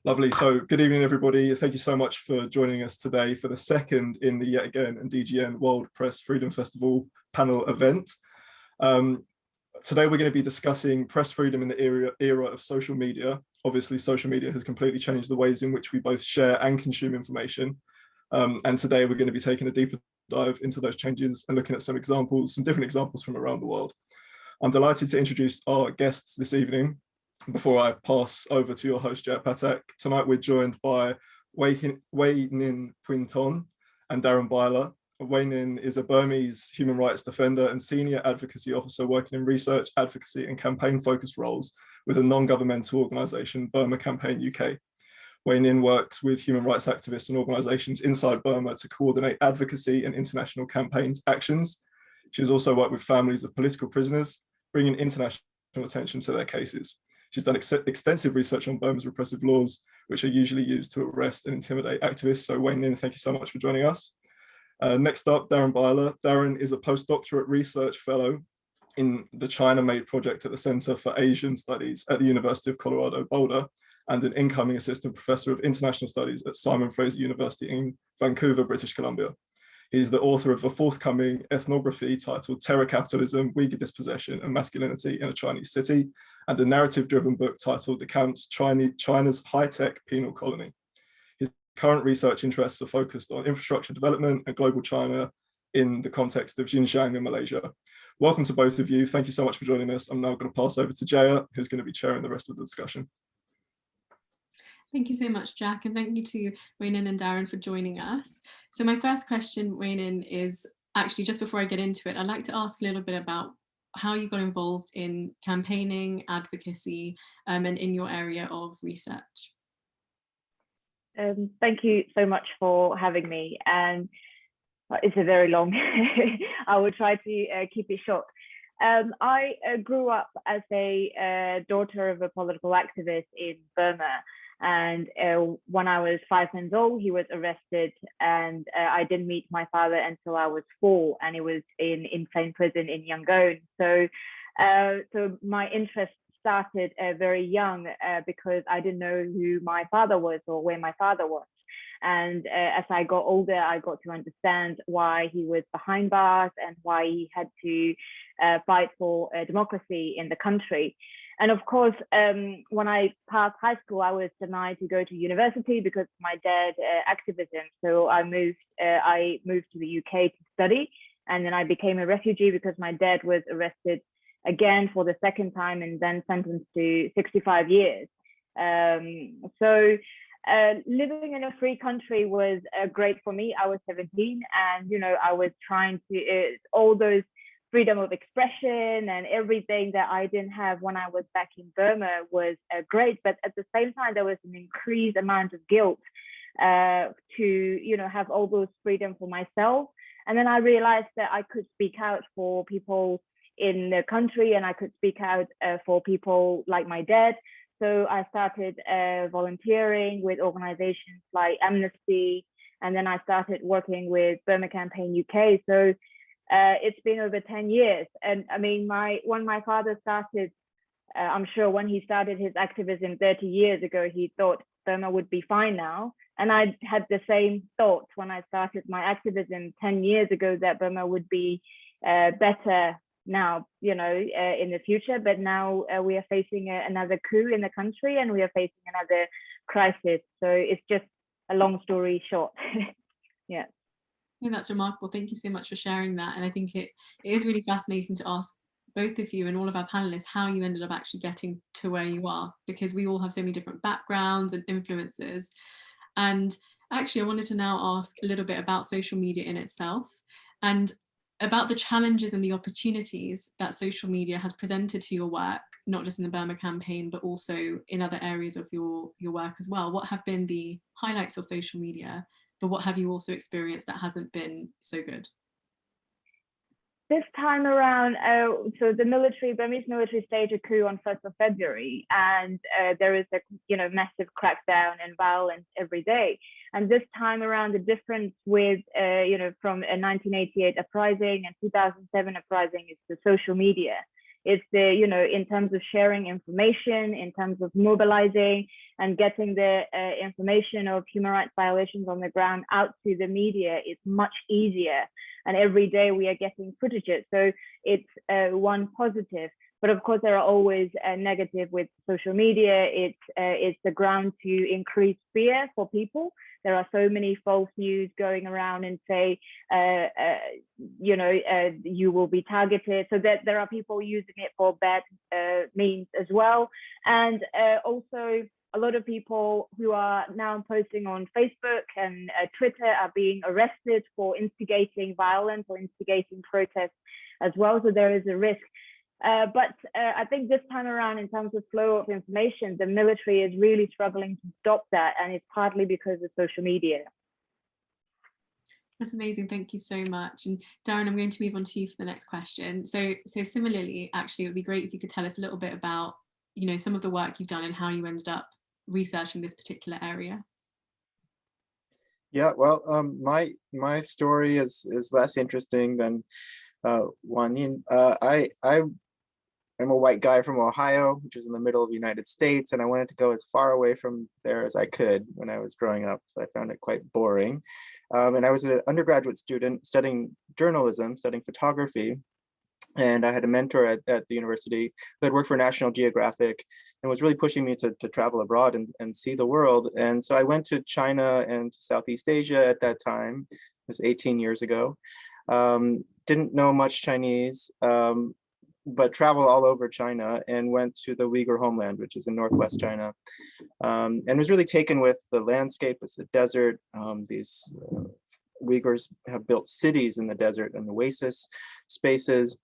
Lovely. So good evening, everybody. Thank you so much for joining us today for the second in the Yet Again and DGN World Press Freedom Festival panel event. Today, we're going to be discussing press freedom in the era of social media. Obviously, social media has completely changed the ways in which we both share and consume information. And today, we're going to be taking a deeper dive into those changes and looking at some different examples from around the world. I'm delighted to introduce our guests this evening. Before I pass over to your host, Jaya Patak, tonight we're joined by Wei Nin Quinton and Darren Byler. Wei Nin is a Burmese human rights defender and senior advocacy officer working in research, advocacy and campaign-focused roles with a non-governmental organisation, Burma Campaign UK. Wei Nin works with human rights activists and organisations inside Burma to coordinate advocacy and international campaigns actions. She has also worked with families of political prisoners, bringing international attention to their cases. She's done extensive research on Burma's repressive laws, which are usually used to arrest and intimidate activists. So Wei Nin, thank you so much for joining us. Next up, Darren Byler. Darren is a postdoctorate research fellow in the China-made project at the Center for Asian Studies at the University of Colorado Boulder, and an incoming assistant professor of international studies at Simon Fraser University in Vancouver, British Columbia. He's the author of a forthcoming ethnography titled Terror Capitalism, Uyghur Dispossession and Masculinity in a Chinese City, and a narrative-driven book titled The Camps, China's High-Tech Penal Colony. His current research interests are focused on infrastructure development and global China in the context of Xinjiang and Malaysia. Welcome to both of you. Thank you so much for joining us. I'm now going to pass over to Jaya, who's going to be chairing the rest of the discussion. Thank you so much, Jack, and thank you to Wei Nin and Darren for joining us. So my first question, Wei Nin, is actually just before I get into it, I'd like to ask a little bit about how you got involved in campaigning, advocacy, and in your area of research. Thank you so much for having me. And it's a very long, I will try to keep it short. I grew up as a daughter of a political activist in Burma. And when I was 5 months old, he was arrested, and I didn't meet my father until I was 4, and it was in insane prison in Yangon. So my interest started very young because I didn't know who my father was or where my father was. And as I got older, I got to understand why he was behind bars and why he had to fight for democracy in the country. And of course, when I passed high school, I was denied to go to university because of my dad's activism. So I moved to the UK to study, and then I became a refugee because my dad was arrested again for the second time and then sentenced to 65 years. So living in a free country was great for me. I was 17, and I was trying to all those freedom of expression and everything that I didn't have when I was back in Burma was great. But at the same time, there was an increased amount of guilt to, have all those freedom for myself. And then I realized that I could speak out for people in the country, and I could speak out for people like my dad. So I started volunteering with organizations like Amnesty, and then I started working with Burma Campaign UK. So it's been over 10 years. And I mean, when my father started, I'm sure when he started his activism 30 years ago, he thought Burma would be fine now. And I had the same thoughts when I started my activism 10 years ago, that Burma would be better now, in the future. But now we are facing another coup in the country, and we are facing another crisis. So it's just a long story short. Yeah. I think that's remarkable. Thank you so much for sharing that. And I think it is really fascinating to ask both of you and all of our panelists how you ended up actually getting to where you are, because we all have so many different backgrounds and influences. And actually, I wanted to now ask a little bit about social media in itself and about the challenges and the opportunities that social media has presented to your work, not just in the Burma campaign, but also in other areas of your work as well. What have been the highlights of social media? But what have you also experienced that hasn't been so good? This time around, so the Burmese military staged a coup on 1st of February, and there is a massive crackdown and violence every day. And this time around, the difference with from a 1988 uprising and 2007 uprising is the social media. It's the, you know, in terms of sharing information, in terms of mobilizing and getting the information of human rights violations on the ground out to the media, it's much easier. And every day we are getting footages. So it's one positive. But of course, there are always negative with social media. It's the ground to increase fear for people. There are so many false news going around and say, you know, you will be targeted. So that there are people using it for bad means as well. And also, a lot of people who are now posting on Facebook and Twitter are being arrested for instigating violence or instigating protests as well. So there is a risk. But I think this time around, in terms of flow of information, the military is really struggling to stop that, and it's partly because of social media. That's amazing. Thank you so much. And Darren, I'm going to move on to you for the next question. So similarly, actually, it would be great if you could tell us a little bit about, you know, some of the work you've done and how you ended up researching this particular area. Yeah, well, my story is less interesting than Wan Yin. I'm a white guy from Ohio, which is in the middle of the United States, and I wanted to go as far away from there as I could when I was growing up, so I found it quite boring. And I was an undergraduate student studying journalism, studying photography, and I had a mentor at the university who had worked for National Geographic and was really pushing me to travel abroad and see the world. And so I went to China and to Southeast Asia at that time. It was 18 years ago. Didn't know much Chinese, but traveled all over China and went to the Uyghur homeland, which is in Northwest China, and was really taken with the landscape. It's a desert. These Uyghurs have built cities in the desert and oasis spaces.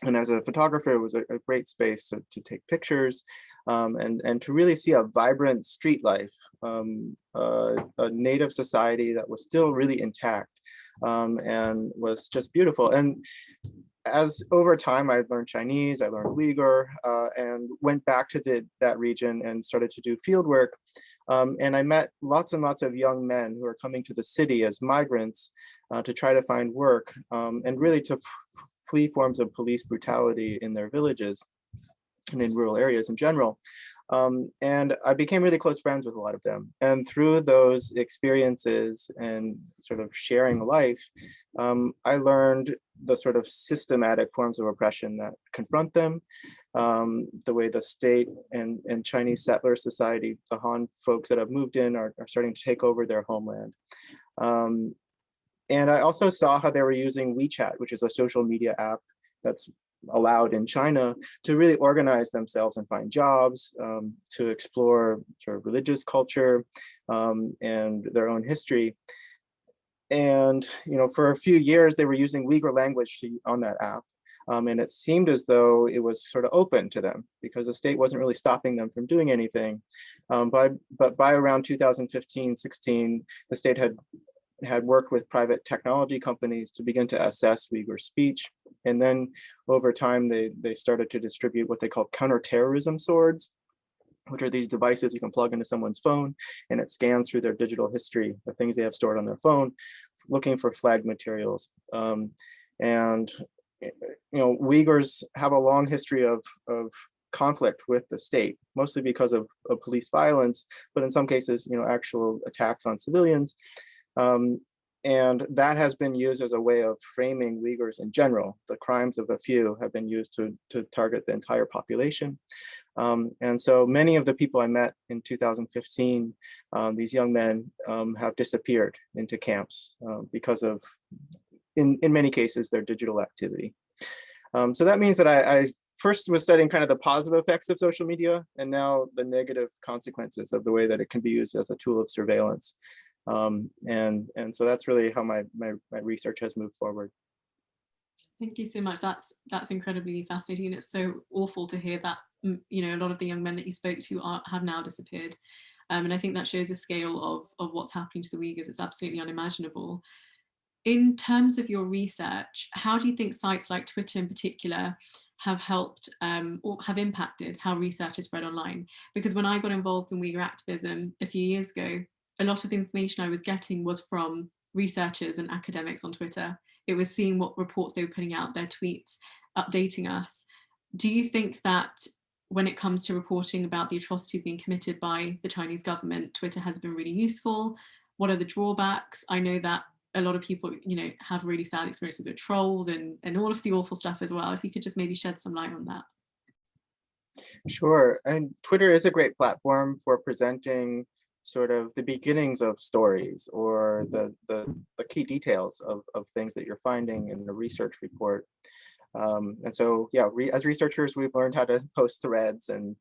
And as a photographer, it was a great space to take pictures and to really see a vibrant street life, a native society that was still really intact and was just beautiful. And as over time, I learned Chinese, I learned Uyghur, and went back to that region and started to do field work. And I met lots and lots of young men who are coming to the city as migrants to try to find work and really to flee forms of police brutality in their villages and in rural areas in general. And I became really close friends with a lot of them. And through those experiences and sort of sharing life, I learned the sort of systematic forms of oppression that confront them, the way the state and Chinese settler society, the Han folks that have moved in are starting to take over their homeland. And I also saw how they were using WeChat, which is a social media app that's allowed in China, to really organize themselves and find jobs, to explore sort of religious culture and their own history. And you know, for a few years, they were using Uyghur language on that app. And it seemed as though it was sort of open to them because the state wasn't really stopping them from doing anything. But by around 2015-16, the state had worked with private technology companies to begin to assess Uyghur speech. And then over time, they started to distribute what they call counterterrorism swords, which are these devices you can plug into someone's phone and it scans through their digital history, the things they have stored on their phone, looking for flagged materials. And you know, Uyghurs have a long history of conflict with the state, mostly because of police violence, but in some cases, you know, actual attacks on civilians. And that has been used as a way of framing Uyghurs in general. The crimes of a few have been used to target the entire population. And so many of the people I met in 2015, these young men have disappeared into camps because of, in many cases, their digital activity. So that means that I first was studying kind of the positive effects of social media and now the negative consequences of the way that it can be used as a tool of surveillance. And so that's really how my research has moved forward. Thank you so much. That's incredibly fascinating, and it's so awful to hear that you know, a lot of the young men that you spoke to have now disappeared, and I think that shows the scale of what's happening to the Uyghurs. It's absolutely unimaginable. In terms of your research, how do you think sites like Twitter in particular have helped or have impacted how research is spread online? Because when I got involved in Uyghur activism a few years ago, a lot of the information I was getting was from researchers and academics on Twitter. It was seeing what reports they were putting out, their tweets, updating us. do you think that when it comes to reporting about the atrocities being committed by the Chinese government, Twitter has been really useful? What are the drawbacks? I know that a lot of people, you know, have really sad experiences with trolls and all of the awful stuff as well. If you could just maybe shed some light on that. Sure, and Twitter is a great platform for presenting sort of the beginnings of stories or the key details of things that you're finding in the research report. And so, yeah, as researchers, we've learned how to post threads and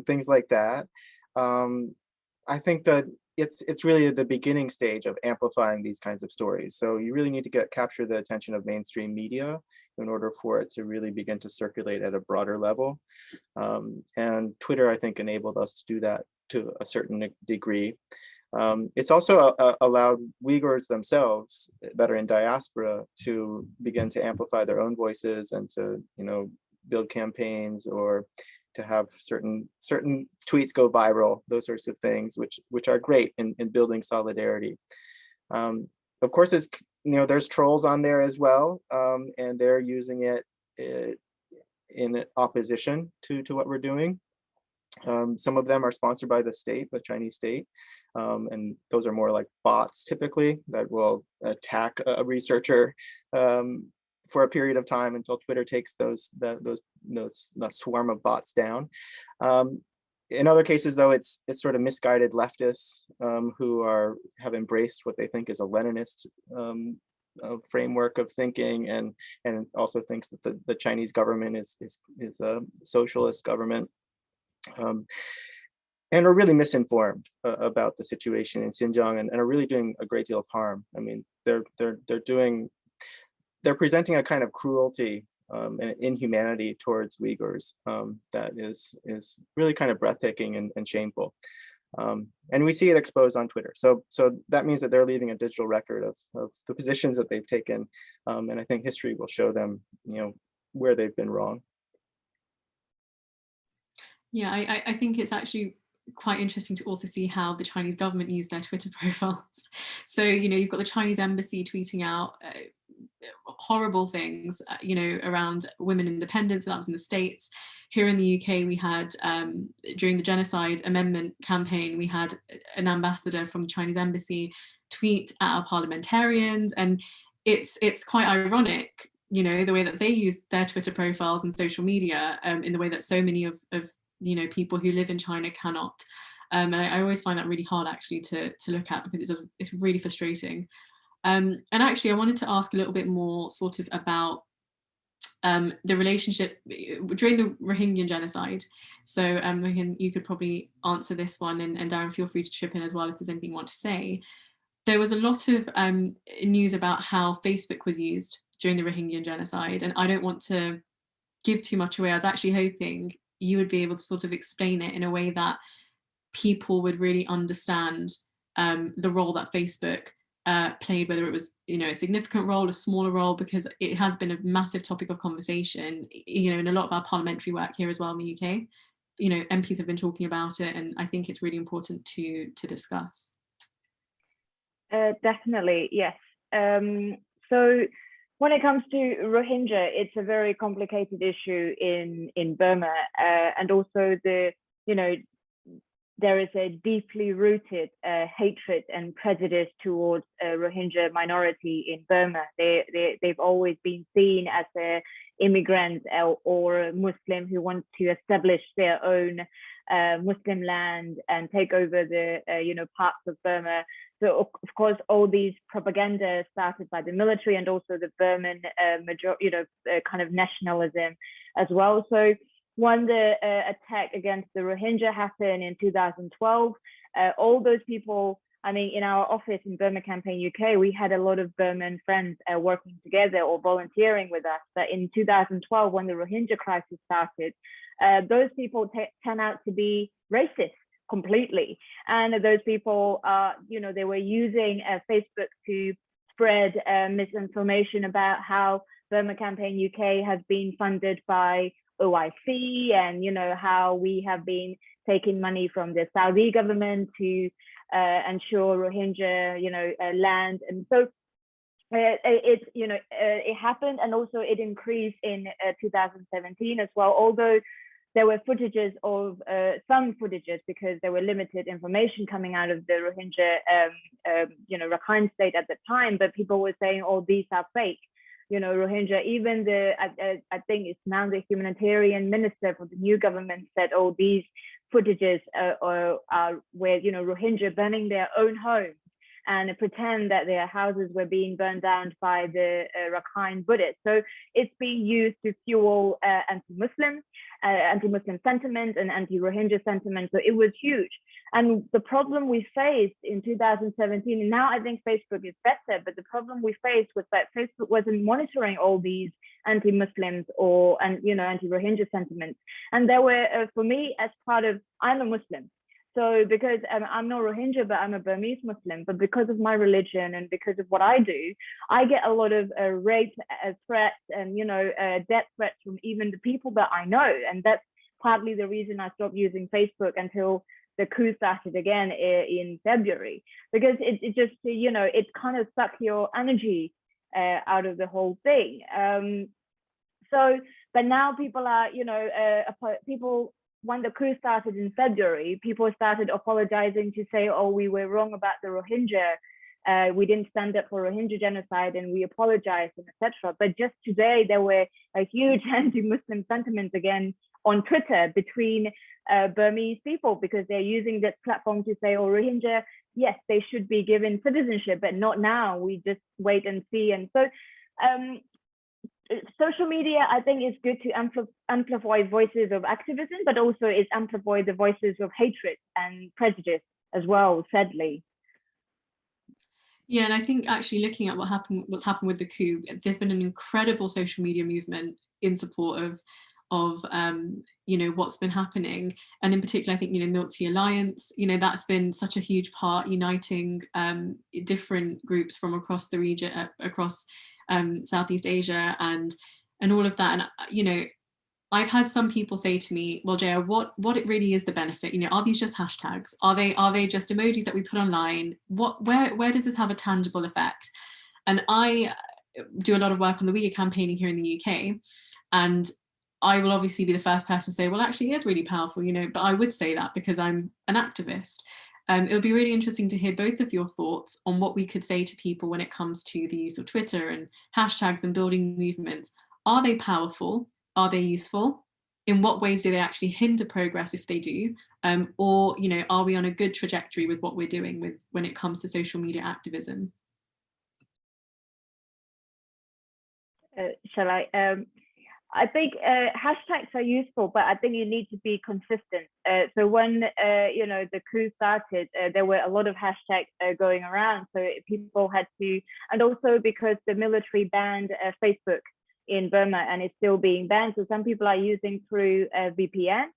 things like that. I think that it's really the beginning stage of amplifying these kinds of stories. So you really need to capture the attention of mainstream media in order for it to really begin to circulate at a broader level. And Twitter, I think, enabled us to do that to a certain degree. It's also allowed Uyghurs themselves that are in diaspora to begin to amplify their own voices and to, you know, build campaigns or to have certain tweets go viral, those sorts of things, which are great in building solidarity. Of course, it's, you know, there's trolls on there as well, and they're using it in opposition to what we're doing. Some of them are sponsored by the state, the Chinese state, and those are more like bots typically that will attack a researcher for a period of time until Twitter takes that swarm of bots down. In other cases, though, it's sort of misguided leftists who have embraced what they think is a Leninist framework of thinking, and also thinks that the Chinese government is a socialist government. And are really misinformed about the situation in Xinjiang and are really doing a great deal of harm. I mean, they're presenting a kind of cruelty and inhumanity towards Uyghurs that is really kind of breathtaking and shameful. And we see it exposed on Twitter. So that means that they're leaving a digital record of the positions that they've taken. And I think history will show them, you know, where they've been wrong. Yeah, I think it's actually quite interesting to also see how the Chinese government use their Twitter profiles. So, you know, you've got the Chinese embassy tweeting out horrible things, you know, around women independence, and that was in the States. Here in the UK, we had, during the genocide amendment campaign, we had an ambassador from the Chinese embassy tweet at our parliamentarians, and it's quite ironic, you know, the way that they use their Twitter profiles and social media in the way that so many of you know, people who live in China cannot. And I always find that really hard actually to look at, because it's really frustrating. And actually I wanted to ask a little bit more sort of about the relationship during the Rohingya genocide. So Rohin, you could probably answer this one, and Darren, feel free to chip in as well if there's anything you want to say. There was a lot of news about how Facebook was used during the Rohingya genocide, and I don't want to give too much away. I was actually hoping you would be able to sort of explain it in a way that people would really understand the role that Facebook played, whether it was, you know, a significant role, a smaller role, because it has been a massive topic of conversation, you know, in a lot of our parliamentary work here as well in the UK. You know, MPs have been talking about it, and I think it's really important to discuss. Definitely, yes. So when it comes to Rohingya, it's a very complicated issue in Burma, and also you know, there is a deeply rooted hatred and prejudice towards Rohingya minority in Burma. They've always been seen as a immigrant or a Muslim who wants to establish their own Muslim land and take over the you know, parts of Burma. So of course, all these propaganda started by the military and also the Burman you know, kind of nationalism as well. So when the attack against the Rohingya happened in 2012, all those people, I mean, in our office in Burma Campaign UK, we had a lot of Burman friends working together or volunteering with us. But in 2012, when the Rohingya crisis started, those people turn out to be racist completely. And those people, you know, they were using Facebook to spread misinformation about how Burma Campaign UK has been funded by OIC, and, you know, how we have been taking money from the Saudi government to ensure Rohingya, you know, land. And so it happened, and also it increased in 2017 as well. Although there were footages of some footages, because there were limited information coming out of the Rohingya, Rakhine state at the time, but people were saying, "Oh, these are fake." Rohingya, even I think it's now the humanitarian minister for the new government said, "Oh, these footages are where Rohingya burning their own homes and pretend that their houses were being burned down by the Rakhine Buddhists." So it's being used to fuel anti-Muslim sentiment and anti-Rohingya sentiment. So it was huge. And the problem we faced in 2017, and now I think Facebook is better, but the problem we faced was that Facebook wasn't monitoring all these anti-Muslims or anti-Rohingya sentiments. And there were, for me, as part of, I'm a Muslim. So because I'm not Rohingya, but I'm a Burmese Muslim, but because of my religion and because of what I do, I get a lot of rape threats and, death threats from even the people that I know. And that's partly the reason I stopped using Facebook until the coup started again in February, because it just, it kind of sucked your energy out of the whole thing. But now people are, when the coup started in February, people started apologizing to say, "Oh, we were wrong about the Rohingya. We didn't stand up for Rohingya genocide and we apologized," and etc. But just today, there were a huge anti-Muslim sentiments again on Twitter between Burmese people, because they're using this platform to say, "Oh, Rohingya, yes, they should be given citizenship, but not now. We just wait and see." And so social media, I think, is good to amplify voices of activism, but also it's amplify the voices of hatred and prejudice as well, sadly. Yeah, and I think actually looking at what's happened with the coup, there's been an incredible social media movement in support of what's been happening, and in particular, I think Milk Tea Alliance, that's been such a huge part, uniting different groups from across the region, across Southeast Asia, and all of that. And I've had some people say to me, "Well, Jaya, what it really is the benefit? Are these just hashtags? Are they just emojis that we put online? Where does this have a tangible effect?" And I do a lot of work on the Uyghur campaigning here in the UK, and I will obviously be the first person to say, "Well, actually, it is really powerful," but I would say that because I'm an activist. It would be really interesting to hear both of your thoughts on what we could say to people when it comes to the use of Twitter and hashtags and building movements. Are they powerful? Are they useful? In what ways do they actually hinder progress if they do? Or are we on a good trajectory with what we're doing when it comes to social media activism? Shall I? I think hashtags are useful, but I think you need to be consistent. So when the coup started, there were a lot of hashtags going around, so people had to, and also because the military banned Facebook in Burma, and it's still being banned, so some people are using through VPN,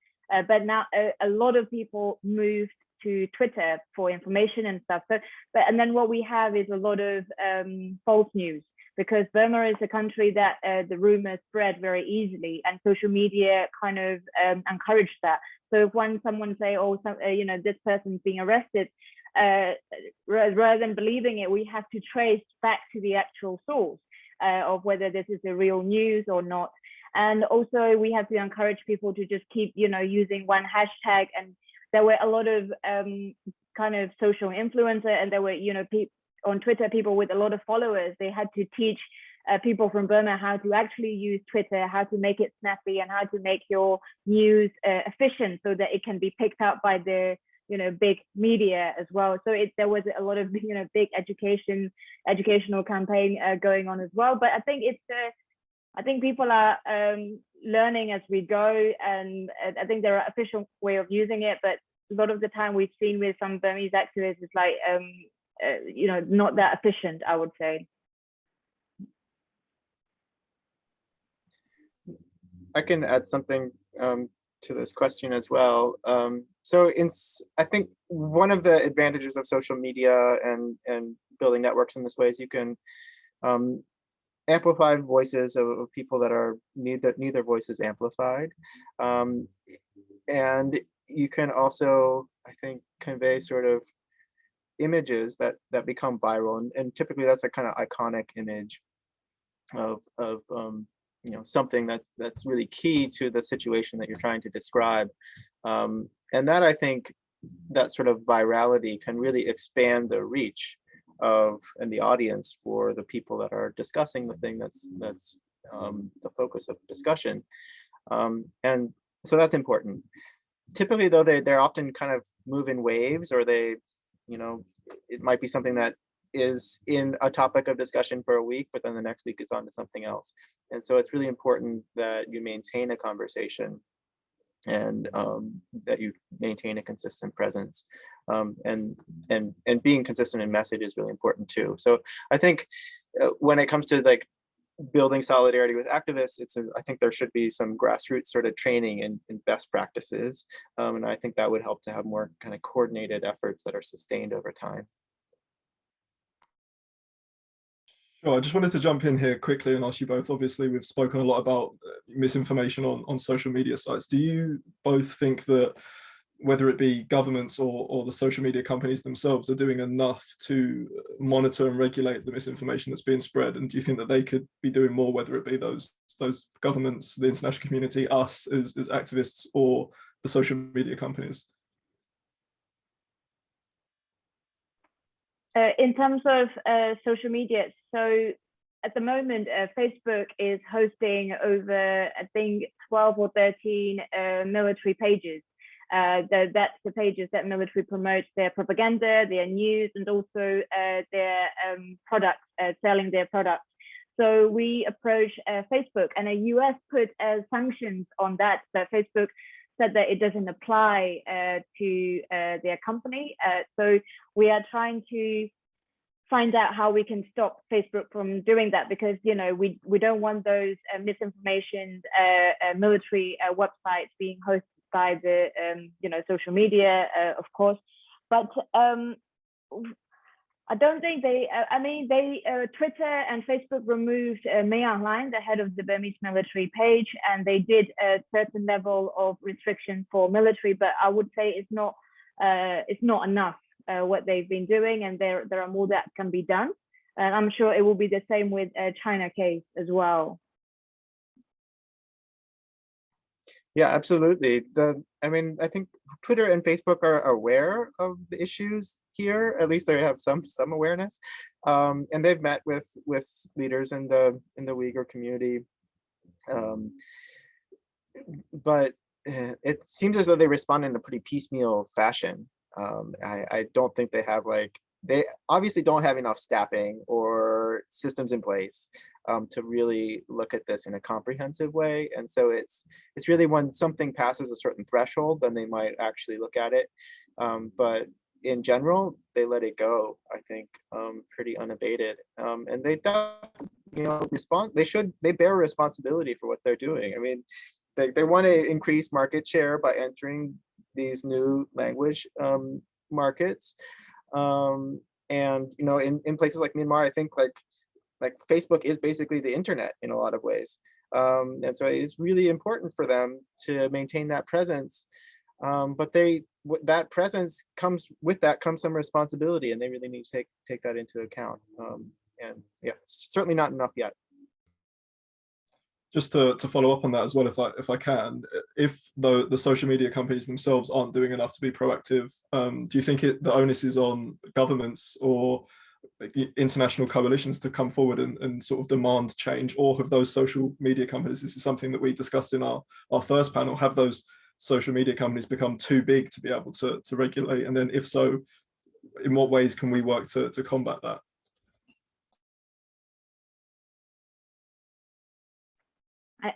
but now a lot of people moved to Twitter for information and stuff. And then what we have is a lot of false news, because Burma is a country that the rumors spread very easily, and social media kind of encouraged that. So when someone say, "Oh, this person's being arrested," rather than believing it, we have to trace back to the actual source of whether this is the real news or not. And also we have to encourage people to just keep, using one hashtag. And there were a lot of kind of social influencer, and there were, on Twitter, people with a lot of followers. They had to teach people from Burma how to actually use Twitter, how to make it snappy, and how to make your news efficient so that it can be picked up by the big media as well. So there was a lot of big educational campaign going on as well. But I think I think people are learning as we go, and I think there are official way of using it, but a lot of the time we've seen with some Burmese activists, it's like not that efficient, I would say. I can add something to this question as well. So I think one of the advantages of social media and building networks in this way is you can amplify voices of people that need their voices amplified. And you can also, I think, convey sort of images that become viral, and typically that's a kind of iconic image of something that's really key to the situation that you're trying to describe, and that I think that sort of virality can really expand the reach of and the audience for the people that are discussing the thing that's the focus of discussion, and so that's important. Typically, though, they're often kind of move in waves, or they, it might be something that is in a topic of discussion for a week, but then the next week is on to something else. And so it's really important that you maintain a conversation, and that you maintain a consistent presence, and being consistent in message is really important too. So I think when it comes to like building solidarity with activists, I think there should be some grassroots sort of training in best practices, and I think that would help to have more kind of coordinated efforts that are sustained over time. Sure, I just wanted to jump in here quickly and ask you both. Obviously, we've spoken a lot about misinformation on social media sites. Do you both think that whether it be governments or the social media companies themselves are doing enough to monitor and regulate the misinformation that's being spread? And do you think that they could be doing more, whether it be those governments, the international community, us as activists, or the social media companies? In terms of social media, so at the moment, Facebook is hosting over, I think, 12 or 13 military pages. That's the pages that military promotes their propaganda, their news, and also their products, selling their products. So we approach Facebook, and the US put sanctions on that, but Facebook said that it doesn't apply to their company. So we are trying to find out how we can stop Facebook from doing that, because we don't want those misinformation military websites being hosted by the social media, of course. But I don't think Twitter and Facebook removed Mei Online, the head of the Burmese military page, and they did a certain level of restriction for military, but I would say it's not enough what they've been doing, and there are more that can be done. And I'm sure it will be the same with China case as well. Yeah, absolutely. I think Twitter and Facebook are aware of the issues here. At least they have some awareness, and they've met with leaders in the Uyghur community. But it seems as though they respond in a pretty piecemeal fashion. I don't think they obviously don't have enough staffing or systems in place to really look at this in a comprehensive way. And so it's really when something passes a certain threshold, then they might actually look at it. But in general, they let it go, I think, pretty unabated. And they respond. They bear responsibility for what they're doing. I mean, they want to increase market share by entering these new language markets, and in places like Myanmar, I think like Facebook is basically the internet in a lot of ways, and so it is really important for them to maintain that presence, but that presence comes some responsibility, and they really need to take that into account, and yeah, certainly not enough yet. Just to follow up on that as well, if I can, if the social media companies themselves aren't doing enough to be proactive, do you think the onus is on governments or international coalitions to come forward and sort of demand change? Or have those social media companies, this is something that we discussed in our first panel, have those social media companies become too big to be able to regulate? And then if so, in what ways can we work to combat that?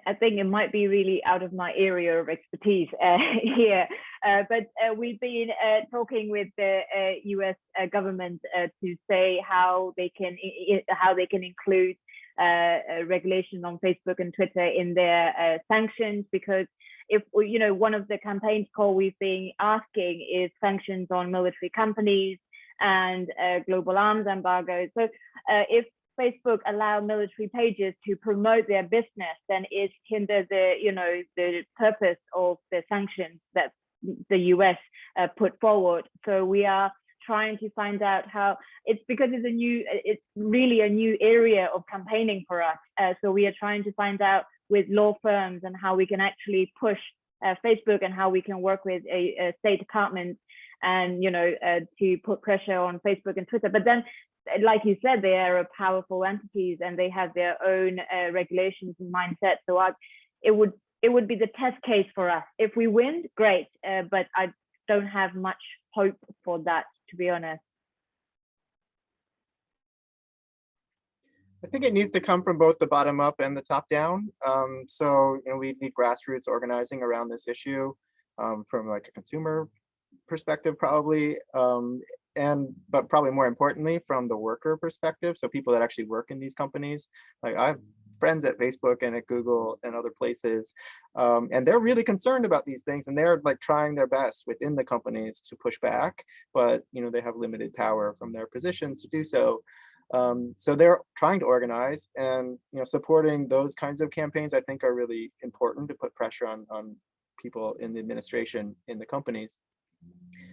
I think it might be really out of my area of expertise here, but we've been talking with the US government to say how they can include regulations on Facebook and Twitter in their sanctions, because if one of the campaigns call we've been asking is sanctions on military companies and global arms embargoes. So if Facebook allow military pages to promote their business, then it hinders the purpose of the sanctions that the US put forward. So we are trying to find out how it's because it's really a new area of campaigning for us. So we are trying to find out with law firms and how we can actually push Facebook and how we can work with a State Department and, to put pressure on Facebook and Twitter. But then, like you said, they are powerful entities and they have their own regulations and mindset. So it would be the test case for us. If we win, great, but I don't have much hope for that, to be honest. I think it needs to come from both the bottom up and the top down. So we need grassroots organizing around this issue from like a consumer perspective, probably, but probably more importantly from the worker perspective. So people that actually work in these companies, like I have friends at Facebook and at Google and other places, and they're really concerned about these things, and they're like trying their best within the companies to push back, but they have limited power from their positions to do so. So they're trying to organize, and supporting those kinds of campaigns I think are really important to put pressure on people in the administration in the companies.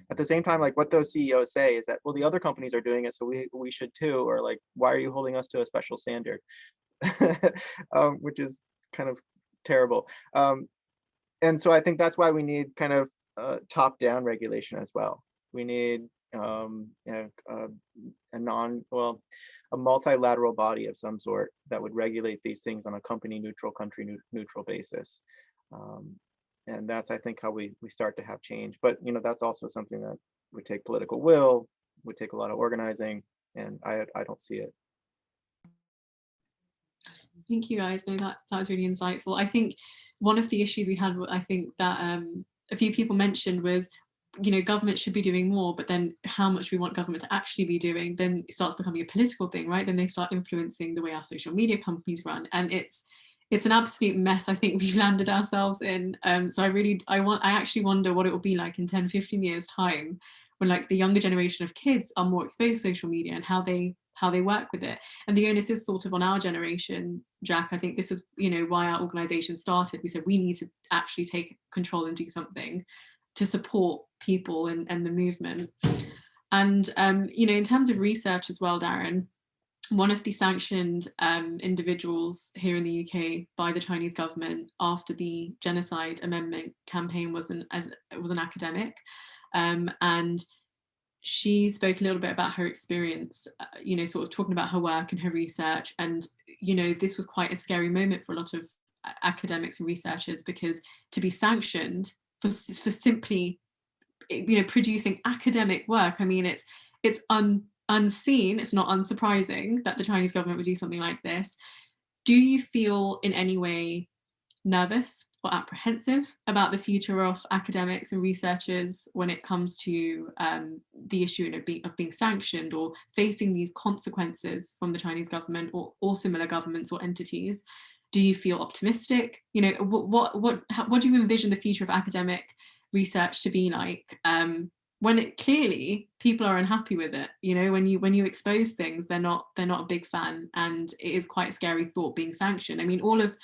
At the same time, like what those CEOs say is that, well, the other companies are doing it, so we should too, or like, why are you holding us to a special standard? Which is kind of terrible. And so I think that's why we need kind of top-down regulation as well. We need a multilateral body of some sort that would regulate these things on a company neutral, country neutral basis. And that's, I think, how we start to have change. But that's also something that would take political will, would take a lot of organizing, and I don't see it. Thank you, guys. No, that was really insightful. I think one of the issues we had, I think that a few people mentioned was, government should be doing more, but then how much we want government to actually be doing, then it starts becoming a political thing, right? Then they start influencing the way our social media companies run, and it's an absolute mess I think we've landed ourselves in. So I actually wonder what it will be like in 10, 15 years time, when like the younger generation of kids are more exposed to social media and how they work with it. And the onus is sort of on our generation, Jack. I think this is why our organisation started. We said we need to actually take control and do something to support people and the movement. And in terms of research as well, Darren, one of the sanctioned individuals here in the UK by the Chinese government after the genocide amendment campaign was an academic, and she spoke a little bit about her experience, sort of talking about her work and her research. And this was quite a scary moment for a lot of academics and researchers, because to be sanctioned for simply producing academic work, I mean, it's unseen. It's not unsurprising that the Chinese government would do something like this. Do you feel in any way nervous or apprehensive about the future of academics and researchers when it comes to the issue of being sanctioned or facing these consequences from the Chinese government or similar governments or entities? Do you feel optimistic? What do you envision the future of academic research to be like? When clearly people are unhappy with it, when you expose things, they're not a big fan, and it is quite a scary thought being sanctioned. I mean, all of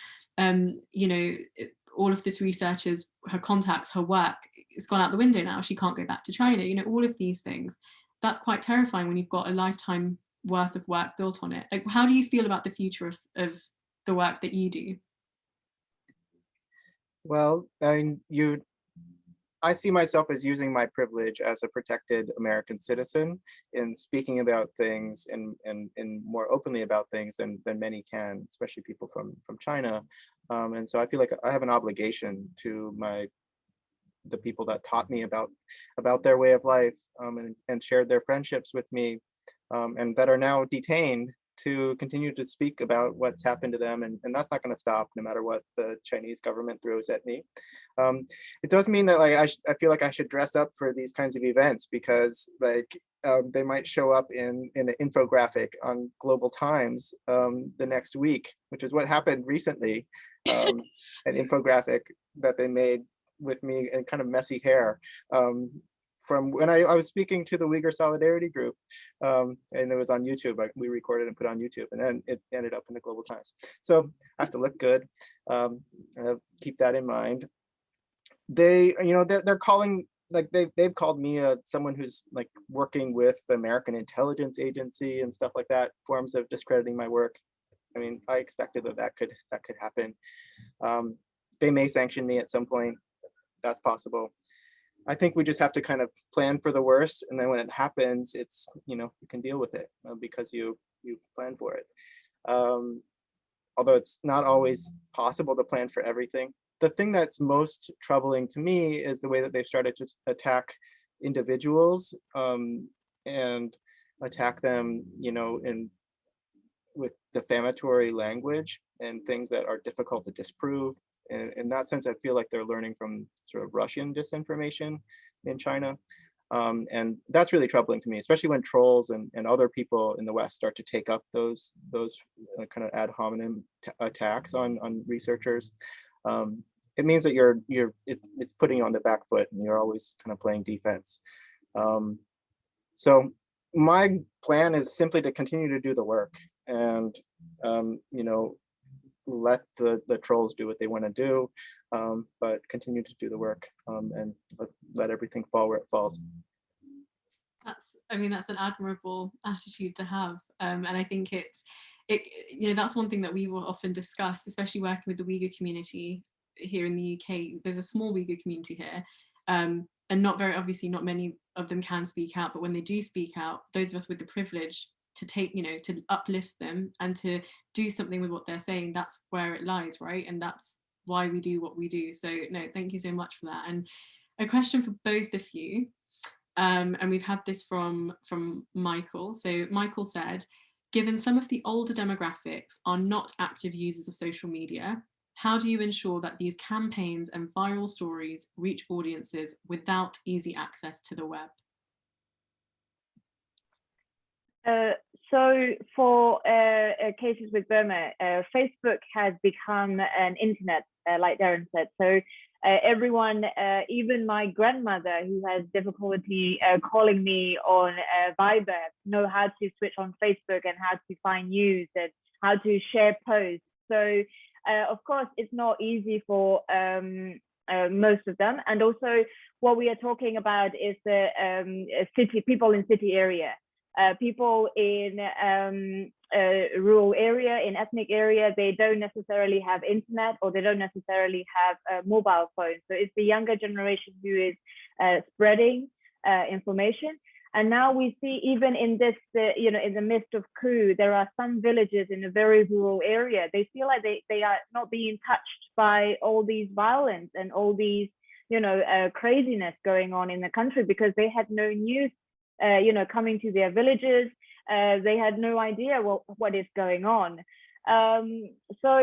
this researchers, her contacts, her work, it's gone out the window now. She can't go back to China. All of these things. That's quite terrifying when you've got a lifetime worth of work built on it. Like, how do you feel about the future of the work that you do? Well, I see myself as using my privilege as a protected American citizen in speaking about things and more openly about things than many can, especially people from China. And so I feel like I have an obligation to the people that taught me about their way of life, and shared their friendships with me, and that are now detained, to continue to speak about what's happened to them, and that's not going to stop no matter what the Chinese government throws at me. It does mean that I feel like I should dress up for these kinds of events, because they might show up in an infographic on Global Times the next week, which is what happened recently. An infographic that they made with me and kind of messy hair, from when I was speaking to the Uyghur Solidarity Group, and it was on YouTube. We recorded and put it on YouTube, and then it ended up in the Global Times. So I have to look good. Keep that in mind. They're calling like they've called me someone who's like working with the American intelligence agency and stuff like that, forms of discrediting my work. I mean, I expected that could happen. They may sanction me at some point. That's possible. I think we just have to kind of plan for the worst, and then when it happens, it's, you know, you can deal with it because you plan for it. Although it's not always possible to plan for everything. The thing that's most troubling to me is the way that they've started to attack individuals and attack them, you know, with defamatory language and things that are difficult to disprove. And in that sense, I feel like they're learning from sort of Russian disinformation in China. And that's really troubling to me, especially when trolls and other people in the West start to take up those kind of ad hominem attacks on researchers. It means that it's putting you on the back foot, and you're always kind of playing defense. So my plan is simply to continue to do the work and you know, let the trolls do what they want to do, but continue to do the work and let everything fall where it falls. I mean, that's an admirable attitude to have, and I think you know, that's one thing that we will often discuss, especially working with the Uyghur community here in the UK. There's a small Uyghur community here, and not many of them can speak out, but when they do speak out, those of us with the privilege to take, you know, to uplift them and to do something with what they're saying, that's where it lies, right? And that's why we do what we do. So no, thank you so much for that. And a question for both of you, and we've had this from Michael. So Michael said, given some of the older demographics are not active users of social media, how do you ensure that these campaigns and viral stories reach audiences without easy access to the web? So for cases with Burma, Facebook has become an internet, like Darren said. So everyone, even my grandmother, who has difficulty calling me on Viber, know how to switch on Facebook and how to find news and how to share posts. So of course, it's not easy for most of them. And also what we are talking about is the people in city area. People in rural area, in ethnic area, they don't necessarily have internet, or they don't necessarily have mobile phones. So it's the younger generation who is spreading information. And now we see, even in this, you know, in the midst of coup, there are some villages in a very rural area. They feel like they are not being touched by all these violence and all these, you know, craziness going on in the country, because they had no news you know, coming to their villages. They had no idea what is going on. So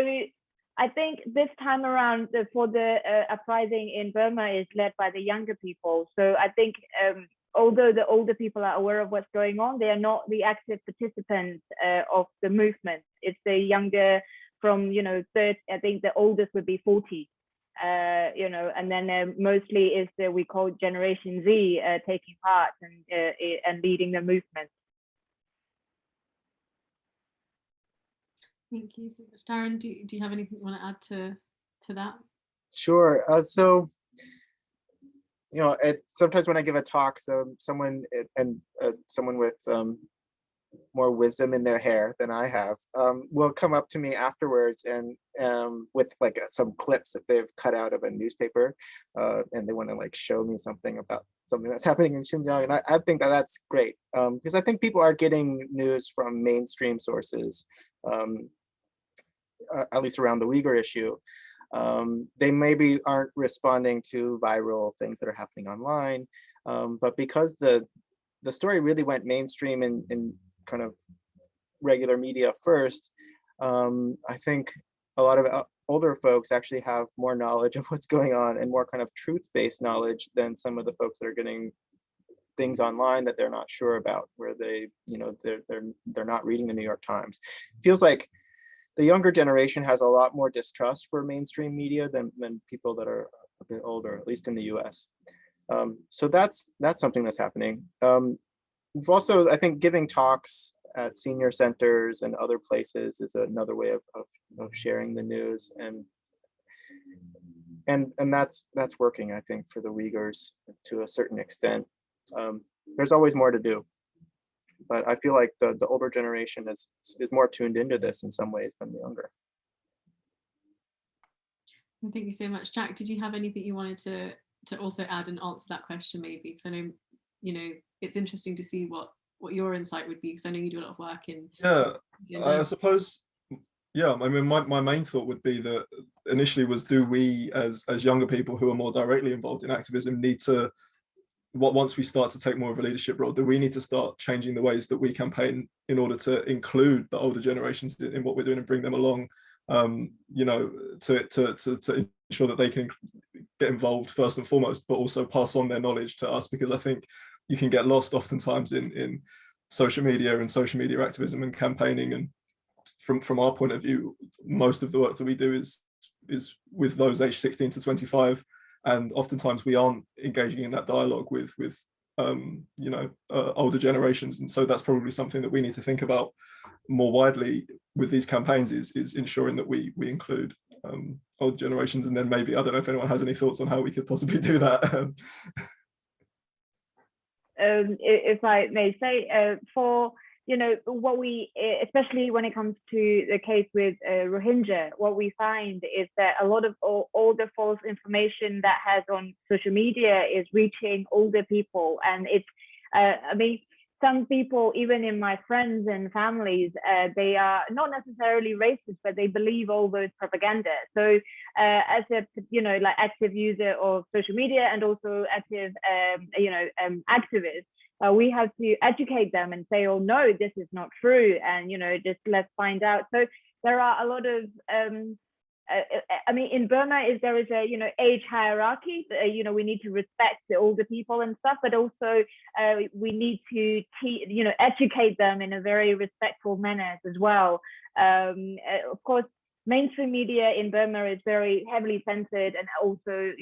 I think this time around, for the uprising in Burma is led by the younger people. So I think although the older people are aware of what's going on, they are not the active participants of the movement. It's the younger, from, you know, 30, I think the oldest would be 40. You know, and then mostly is we call Generation Z taking part and leading the movement. Thank you so much. Darren, do you have anything you want to add to that? Sure. So, you know, sometimes when I give a talk, so someone with more wisdom in their hair than I have will come up to me afterwards and with like some clips that they've cut out of a newspaper, and they want to like show me something about something that's happening in Xinjiang. And I think that that's great, because I think people are getting news from mainstream sources, at least around the Uyghur issue. They maybe aren't responding to viral things that are happening online, but because the story really went mainstream in kind of regular media first, I think a lot of older folks actually have more knowledge of what's going on and more kind of truth-based knowledge than some of the folks that are getting things online that they're not sure about, where they, you know, they're not reading the New York Times. It feels like the younger generation has a lot more distrust for mainstream media than people that are a bit older, at least in the US. So that's something that's happening. We've also, I think, giving talks at senior centers and other places is another way of sharing the news. And that's working, I think, for the Uyghurs to a certain extent. There's always more to do, but I feel like the older generation is more tuned into this in some ways than the younger. Thank you so much. Jack, did you have anything you wanted to also add and answer that question maybe? Because I know, it's interesting to see what your insight would be, because I know you do a lot of work in. Yeah, I suppose, yeah, I mean, my main thought would be that initially was, do we as younger people who are more directly involved in activism need to, once we start to take more of a leadership role, do we need to start changing the ways that we campaign in order to include the older generations in what we're doing and bring them along, to ensure that they can get involved first and foremost, but also pass on their knowledge to us? Because I think you can get lost oftentimes in social media and social media activism and campaigning. And from our point of view, most of the work that we do is with those aged 16 to 25. And oftentimes we aren't engaging in that dialogue with older generations. And so that's probably something that we need to think about more widely with these campaigns, is ensuring that we include older generations. And then maybe, I don't know if anyone has any thoughts on how we could possibly do that. If I may say, for what we, especially when it comes to the case with Rohingya, what we find is that a lot of all the false information that has on social media is reaching older people. And it's, I mean, some people, even in my friends and families, they are not necessarily racist, but they believe all those propaganda. So as a, like active user of social media and also active, activist, we have to educate them and say, oh no, this is not true, and just let's find out. So there are a lot of I mean, in Burma, there is a age hierarchy. We need to respect the older people and stuff, but also we need to educate them in a very respectful manner as well. Of course, mainstream media in Burma is very heavily censored, and also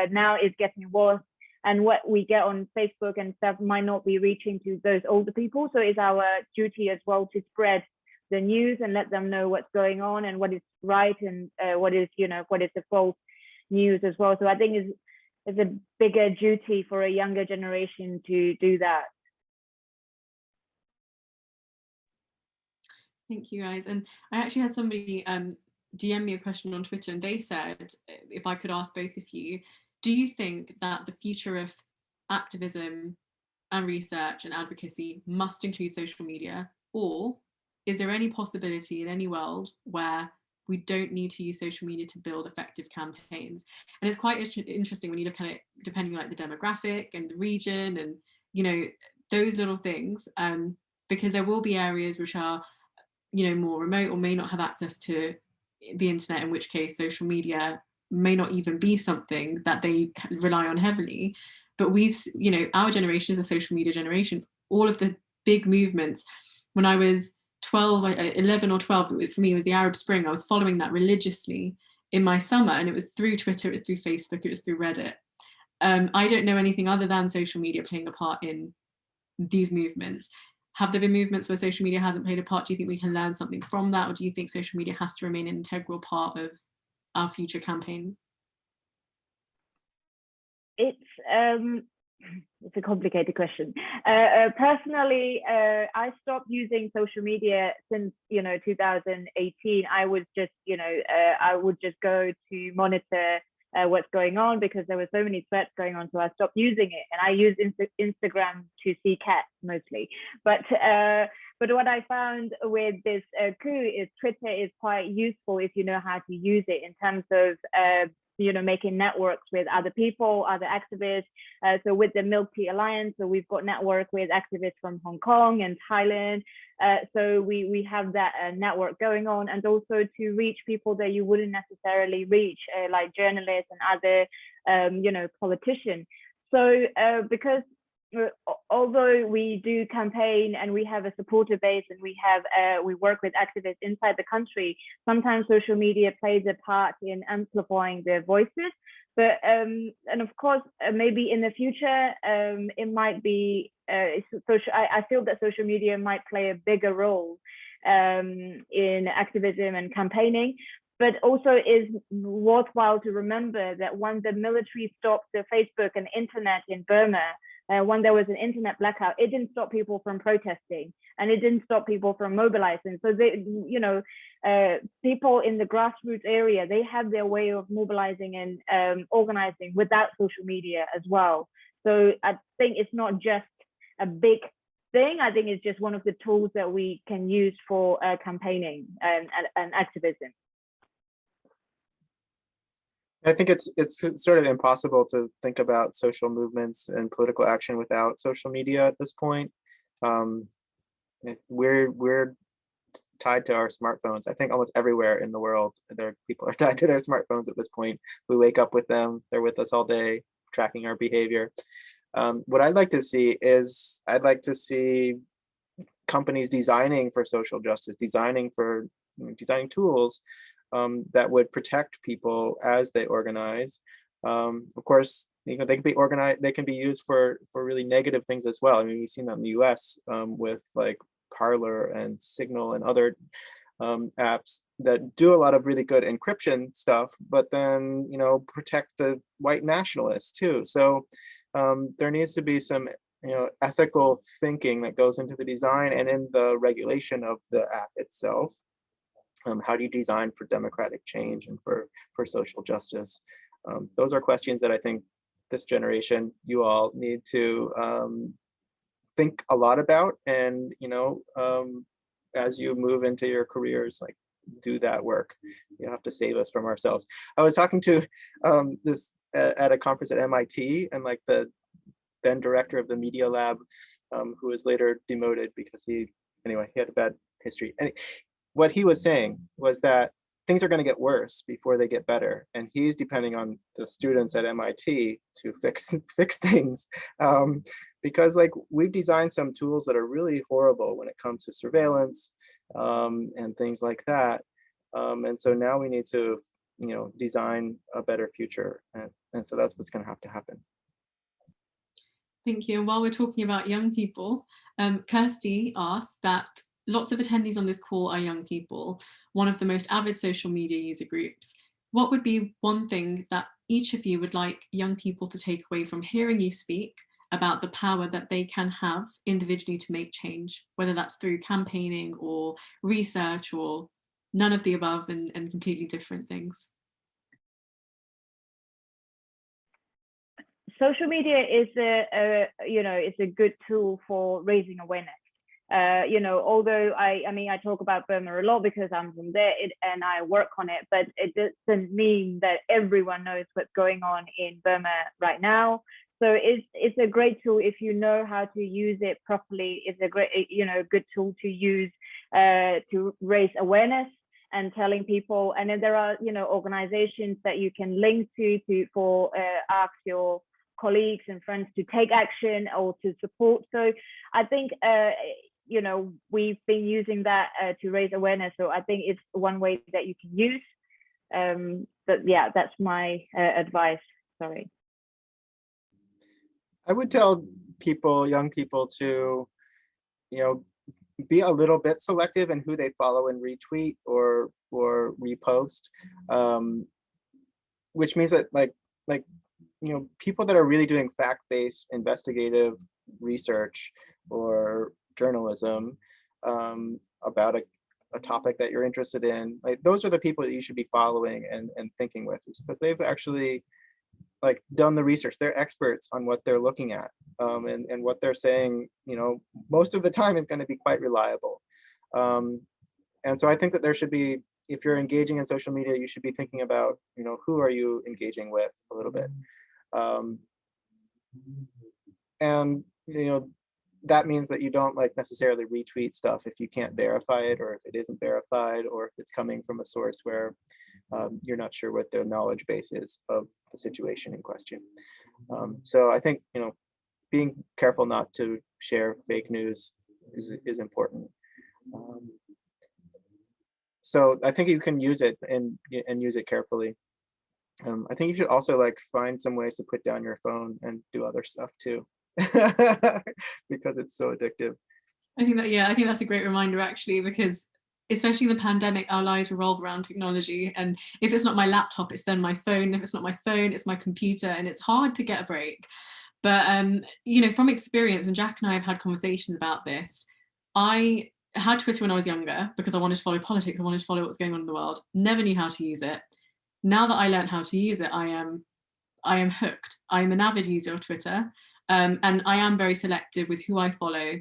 now it's getting worse. And what we get on Facebook and stuff might not be reaching to those older people. So it's our duty as well to spread the news and let them know what's going on and what is right and what is the false news as well. So I think it's a bigger duty for a younger generation to do that. Thank you, guys. And I actually had somebody DM me a question on Twitter, and they said, if I could ask both of you, do you think that the future of activism and research and advocacy must include social media, or is there any possibility in any world where we don't need to use social media to build effective campaigns? And it's quite interesting when you look at it, depending on like the demographic and the region and those little things, because there will be areas which are more remote or may not have access to the internet, in which case social media may not even be something that they rely on heavily. But our generation is a social media generation. All of the big movements, when I was 11 or 12, for me it was the Arab Spring. I was following that religiously in my summer, and it was through Twitter, it was through Facebook, it was through Reddit. I don't know anything other than social media playing a part in these movements. Have there been movements where social media hasn't played a part? Do you think we can learn something from that, or do you think social media has to remain an integral part of our future campaign? It's a complicated question. Personally, I stopped using social media since 2018. I was just I would just go to monitor what's going on, because there were so many threats going on, so I stopped using it. And I use Instagram to see cats mostly. But what I found with this coup is Twitter is quite useful if you know how to use it, in terms of making networks with other people, other activists. So with the Milk Tea Alliance, so we've got network with activists from Hong Kong and Thailand. So we have that network going on, and also to reach people that you wouldn't necessarily reach, like journalists and other, politicians. So because although we do campaign and we have a supporter base and we work with activists inside the country, sometimes social media plays a part in amplifying their voices. But and of course, maybe in the future, it might be I feel that social media might play a bigger role in activism and campaigning. but also is worthwhile to remember that when the military stopped the Facebook and internet in Burma, when there was an internet blackout, it didn't stop people from protesting, and it didn't stop people from mobilizing. So they, people in the grassroots area, they have their way of mobilizing and organizing without social media as well. So I think it's not just a big thing. I think it's just one of the tools that we can use for campaigning and activism. I think it's sort of impossible to think about social movements and political action without social media at this point. We're tied to our smartphones. I think almost everywhere in the world, people are tied to their smartphones at this point. We wake up with them, they're with us all day, tracking our behavior. What I'd like to see is, I'd like to see companies designing for social justice, designing tools that would protect people as they organize. Of course, they can be organized, they can be used for really negative things as well. I mean, we've seen that in the US with like Parler and Signal and other apps that do a lot of really good encryption stuff, but then, protect the white nationalists too. So there needs to be some, ethical thinking that goes into the design and in the regulation of the app itself. How do you design for democratic change and for social justice? Those are questions that I think this generation, you all need to think a lot about, and as you move into your careers, like, do that work. You have to save us from ourselves. I was talking to this at a conference at MIT, and like the then director of the media lab, who was later demoted because he had a bad history. And what he was saying was that things are going to get worse before they get better, and he's depending on the students at MIT to fix things, because like we've designed some tools that are really horrible when it comes to surveillance and things like that, and so now we need to design a better future, and so that's what's going to have to happen. Thank you. And while we're talking about young people, Kirsty asked that lots of attendees on this call are young people, one of the most avid social media user groups. What would be one thing that each of you would like young people to take away from hearing you speak about the power that they can have individually to make change, whether that's through campaigning or research or none of the above and completely different things? Social media is it's a good tool for raising awareness. Although I talk about Burma a lot because I'm from there and I work on it, but it doesn't mean that everyone knows what's going on in Burma right now. So it's a great tool if you know how to use it properly. It's a great, good tool to use to raise awareness and telling people. And then there are, organizations that you can link to ask your colleagues and friends to take action or to support. So I think, we've been using that to raise awareness. So I think it's one way that you can use. But yeah, that's my advice. Sorry. I would tell young people to, be a little bit selective in who they follow and retweet or repost, which means that people that are really doing fact-based investigative research or journalism about a topic that you're interested in, those are the people that you should be following and thinking with, because they've actually done the research. They're experts on what they're looking at, and what they're saying, most of the time is going to be quite reliable. And so I think that there should be, if you're engaging in social media, you should be thinking about, who are you engaging with a little bit. And, that means that you don't necessarily retweet stuff if you can't verify it, or if it isn't verified, or if it's coming from a source where you're not sure what the knowledge base is of the situation in question. So I think, being careful not to share fake news is important. So I think you can use it and use it carefully. I think you should also find some ways to put down your phone and do other stuff too, because it's so addictive. I think that's a great reminder actually, because especially in the pandemic, our lives revolve around technology. And if it's not my laptop, it's then my phone. If it's not my phone, it's my computer, and it's hard to get a break. But, you know, from experience, and Jack and I have had conversations about this, I had Twitter when I was younger because I wanted to follow politics. I wanted to follow what's going on in the world. Never knew how to use it. Now that I learned how to use it, I am hooked. I am an avid user of Twitter, and I am very selective with who I follow,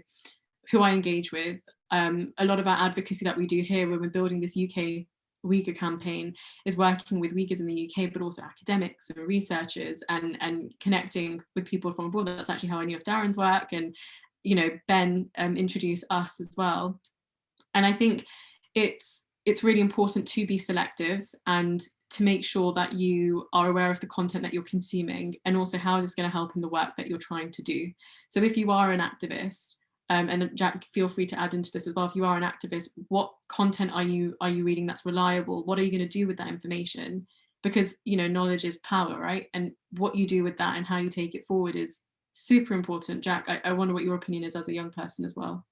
who I engage with. A lot of our advocacy that we do here when we're building this UK Uyghur campaign is working with Uyghurs in the UK, but also academics and researchers, and connecting with people from abroad. That's actually how I knew of Darren's work, and you know, Ben introduced us as well. And I think it's really important to be selective and to make sure that you are aware of the content that you're consuming, and also how is this going to help in the work that you're trying to do. So if you are an activist, and Jack, feel free to add into this as well, if you are an activist, what content are you reading that's reliable? What are you going to do with that information? Because, you know, knowledge is power, right? And what you do with that and how you take it forward is super important. Jack, I wonder what your opinion is as a young person as well.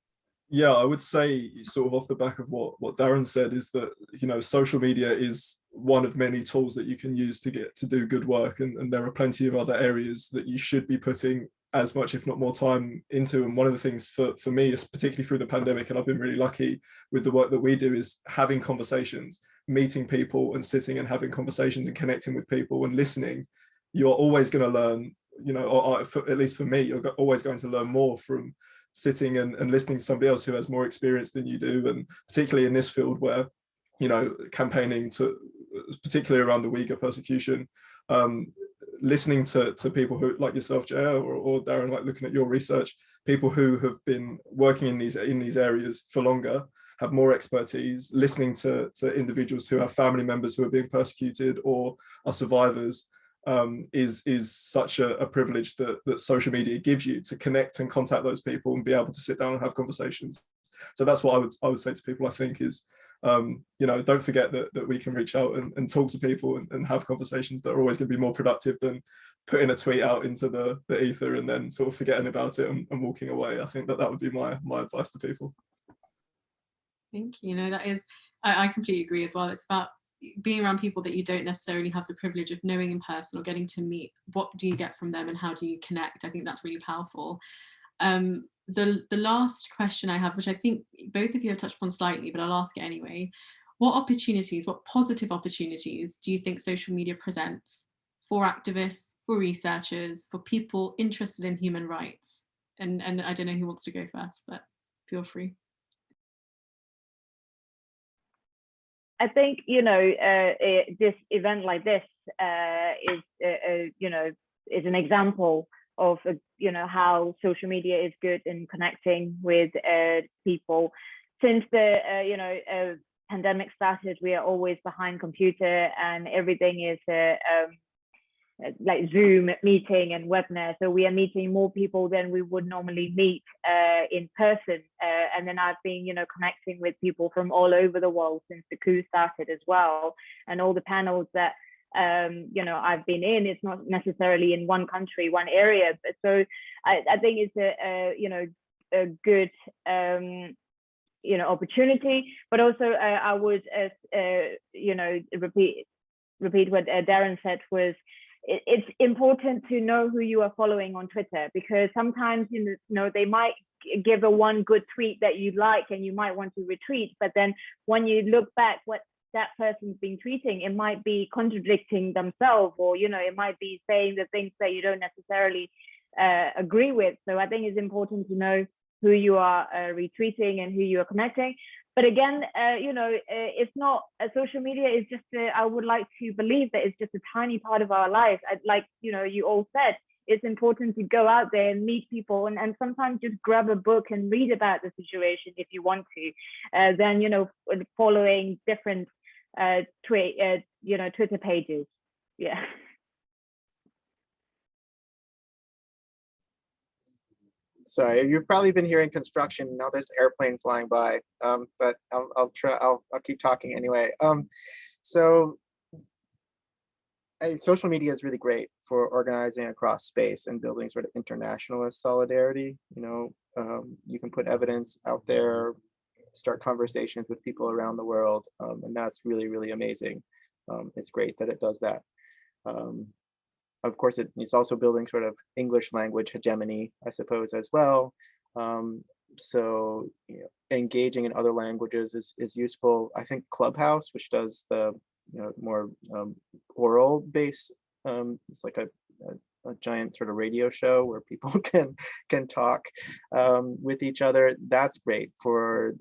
Yeah, I would say, sort of off the back of what Darren said, is that, you know, social media is one of many tools that you can use to do good work, and there are plenty of other areas that you should be putting as much, if not more, time into. And one of the things for me, particularly through the pandemic, and I've been really lucky with the work that we do, is having conversations, meeting people and sitting and having conversations and connecting with people and listening. You're always going to learn, you know, or at least for me, you're always going to learn more from sitting and listening to somebody else who has more experience than you do. And particularly in this field where, you know, campaigning to, particularly around the Uyghur persecution, listening to people who, like yourself, Jaya, or Darren, like looking at your research, people who have been working in these areas for longer, have more expertise, listening to individuals who have family members who are being persecuted or are survivors, is such a privilege that social media gives you, to connect and contact those people and be able to sit down and have conversations. So that's what I would say to people, I think, is, you know, don't forget that we can reach out and talk to people and have conversations that are always going to be more productive than putting a tweet out into the ether and then sort of forgetting about it and walking away. I think that would be my advice to people. Thank you. You know, that is, I completely agree as well. It's about being around people that you don't necessarily have the privilege of knowing in person or getting to meet. What do you get from them and how do you connect? I think that's really powerful. The last question I have, which I think both of you have touched upon slightly, but I'll ask it anyway. What opportunities, what positive opportunities do you think social media presents for activists, for researchers, for people interested in human rights? And I don't know who wants to go first, but feel free. I think, you know, this event like this is, you know, is an example of, you know, how social media is good in connecting with people. Since the, you know, pandemic started, we are always behind computer and everything is like Zoom meeting and webinar. So we are meeting more people than we would normally meet in person. And then I've been, you know, connecting with people from all over the world since the coup started as well. And all the panels that, you know, I've been in, it's not necessarily in one country, one area. But so I think it's a you know, a good, you know, opportunity. But also I would, you know, repeat what Darren said, was it's important to know who you are following on Twitter, because sometimes, you know, they might give a one good tweet that you like and you might want to retweet, but then when you look back what that person's been tweeting, it might be contradicting themselves, or, you know, it might be saying the things that you don't necessarily agree with. So I think it's important to know who you are retweeting and who you are connecting. But again, you know, it's not, social media is just, I would like to believe that it's just a tiny part of our life. Like, you know, you all said, it's important to go out there and meet people, and sometimes just grab a book and read about the situation if you want to. Then, you know, following different, you know, Twitter pages. Yeah. Sorry, you've probably been hearing construction. Now there's an airplane flying by, but I'll keep talking anyway. So social media is really great for organizing across space and building sort of internationalist solidarity. You know, you can put evidence out there start conversations with people around the world, and that's really, really amazing. It's great that it does that. Of course, it's also building sort of English language hegemony, I suppose, as well. So engaging in other languages is useful. I think Clubhouse, which does the more oral based, it's like a giant sort of radio show where people can talk with each other. That's great for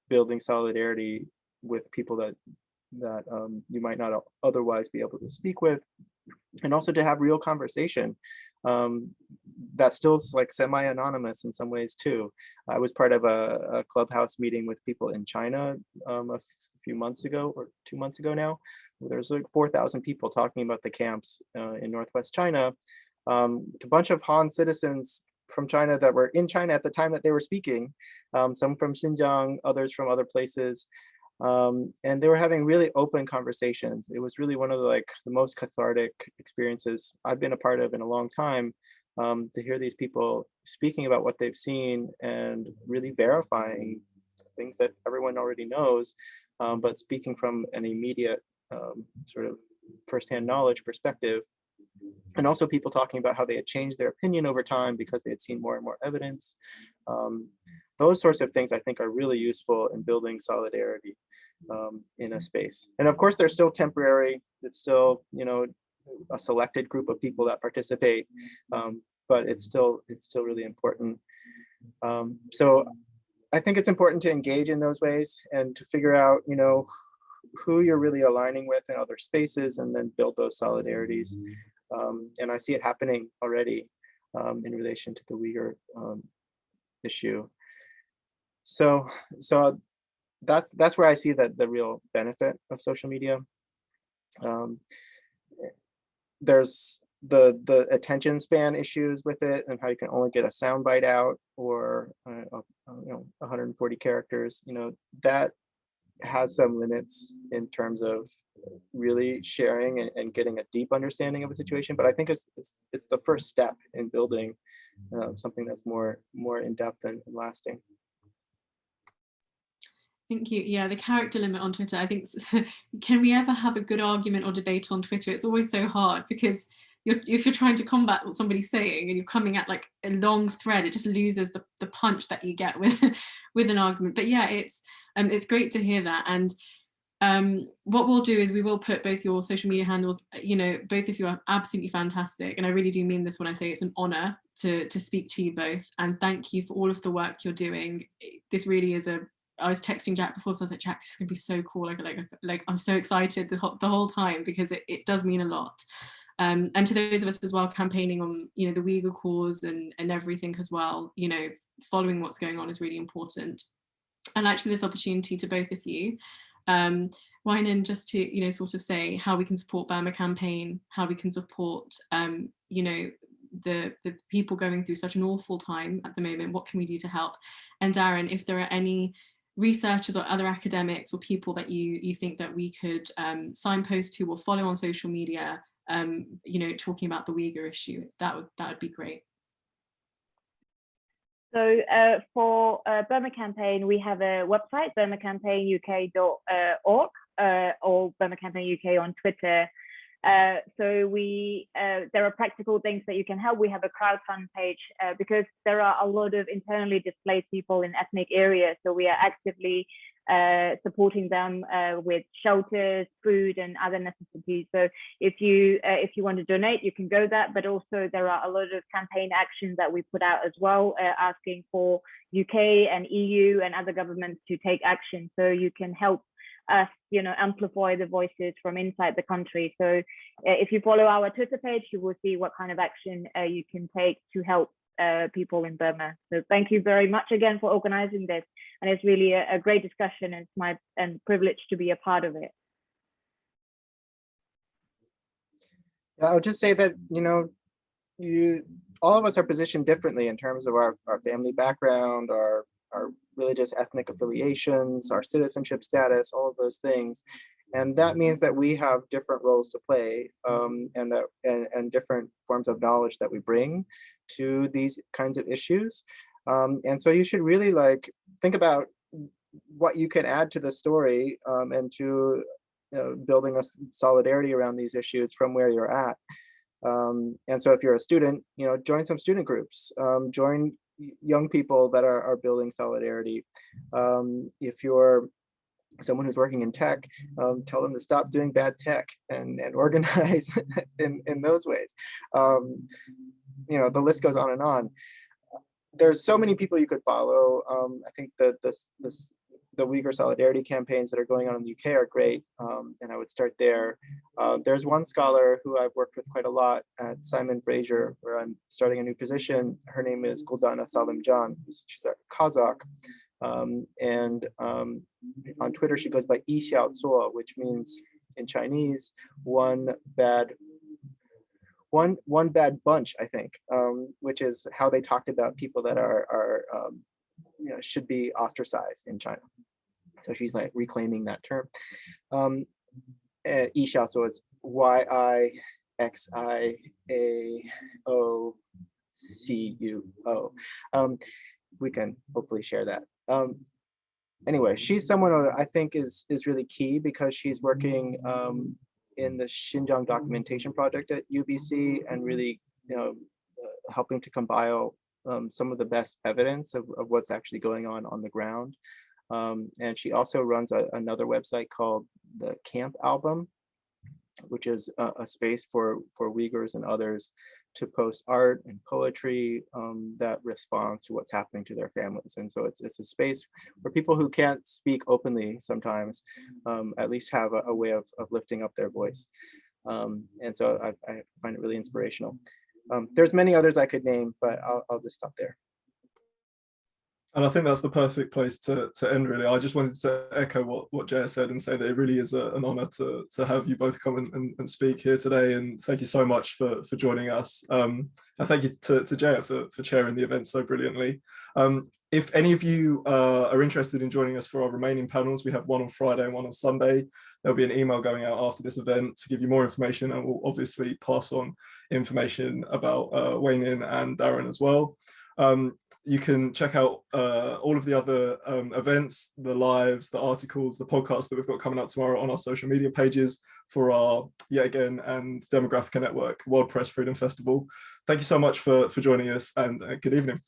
building solidarity with people that you might not otherwise be able to speak with, and also to have real conversation that still is like semi-anonymous in some ways too. I was part of a Clubhouse meeting with people in China a few months ago, or 2 months ago now. There's like 4,000 people talking about the camps in Northwest China. A bunch of Han citizens from China that were in China at the time that they were speaking, some from Xinjiang, others from other places. And they were having really open conversations. It was really one of the most cathartic experiences I've been a part of in a long time, to hear these people speaking about what they've seen and really verifying things that everyone already knows, but speaking from an immediate sort of firsthand knowledge perspective. And also people talking about how they had changed their opinion over time because they had seen more and more evidence. Those sorts of things I think are really useful in building solidarity in a space. And of course, they're still temporary. It's still, a selected group of people that participate, but it's still really important. So I think it's important to engage in those ways and to figure out, who you're really aligning with in other spaces, and then build those solidarities. And I see it happening already in relation to the Uyghur issue. So that's where I see the real benefit of social media. There's the attention span issues with it, and how you can only get a soundbite out, or 140 characters. That has some limits in terms of really sharing and getting a deep understanding of a situation. But I think it's the first step in building something that's more in depth and lasting. Thank you. Yeah, the character limit on Twitter, I think, can we ever have a good argument or debate on Twitter? It's always so hard, because if you're trying to combat what somebody's saying and you're coming at like a long thread, it just loses the punch that you get with an argument. But yeah, it's great to hear that. And what we'll do is we will put both your social media handles. Both of you are absolutely fantastic, and I really do mean this when I say it's an honor to speak to you both. And thank you for all of the work you're doing. This really is I was texting Jack before, so I was like, Jack, this is gonna be so cool. Like I'm so excited the whole time, because it does mean a lot. And to those of us as well campaigning on the Uyghur cause and everything as well, following what's going on is really important. I'd like to give this opportunity to both of you, Wynan, just to sort of say how we can support Burma Campaign, how we can support the people going through such an awful time at the moment. What can we do to help? And Darren, if there are any researchers or other academics or people that you think that we could signpost to or follow on social media, talking about the Uyghur issue, that would be great. So for Burma Campaign, we have a website, burmacampaignuk.org, or Burma Campaign UK on Twitter. So there are practical things that you can help. We have a crowdfund page because there are a lot of internally displaced people in ethnic areas. So we are actively supporting them with shelters, food, and other necessities. So if you want to donate, you can go that. But also there are a lot of campaign actions that we put out as well, asking for UK and EU and other governments to take action. So you can help us, amplify the voices from inside the country. So if you follow our Twitter page, you will see what kind of action you can take to help people in Burma. So thank you very much again for organizing this. And it's really a great discussion, and it's my privilege to be a part of it. I would just say that, all of us are positioned differently in terms of our family background, our religious ethnic affiliations, our citizenship status, all of those things. And that means that we have different roles to play, and different forms of knowledge that we bring to these kinds of issues. And so you should really think about what you can add to the story, and to building a solidarity around these issues from where you're at. And so if you're a student, join some student groups, join young people that are building solidarity. If you're someone who's working in tech, tell them to stop doing bad tech and organize in those ways. The list goes on and on. There's so many people you could follow. I think that the Uyghur solidarity campaigns that are going on in the UK are great, and I would start there. There's one scholar who I've worked with quite a lot at Simon Fraser, where I'm starting a new position. Her name is Guldana Salimjan. She's a Kazakh, and on Twitter she goes by Yi Xiao Zuo, which means in Chinese one bad bunch, I think, which is how they talked about people that are should be ostracized in China. So she's like reclaiming that term. And Yi Xiaozuo is YIXIAOCUO. We can hopefully share that. Anyway, she's someone who I think is really key, because she's working in the Xinjiang documentation project at UBC, and really helping to compile some of the best evidence of what's actually going on the ground. And she also runs another website called the Camp Album, which is a space for Uyghurs and others to post art and poetry that responds to what's happening to their families. And so it's a space where people who can't speak openly sometimes at least have a way of lifting up their voice. And so I find it really inspirational. There's many others I could name, but I'll just stop there. And I think that's the perfect place to end, really. I just wanted to echo what Jaya said and say that it really is an honor to have you both come and speak here today. And thank you so much for joining us. And thank you to Jaya for chairing the event so brilliantly. If any of you are interested in joining us for our remaining panels, we have one on Friday and one on Sunday. There'll be an email going out after this event to give you more information, and we'll obviously pass on information about Wayne and Darren as well. You can check out all of the other events, the lives, the articles, the podcasts that we've got coming out tomorrow on our social media pages for our Yet Again and Demographica Network World Press Freedom Festival. Thank you so much for joining us, and good evening.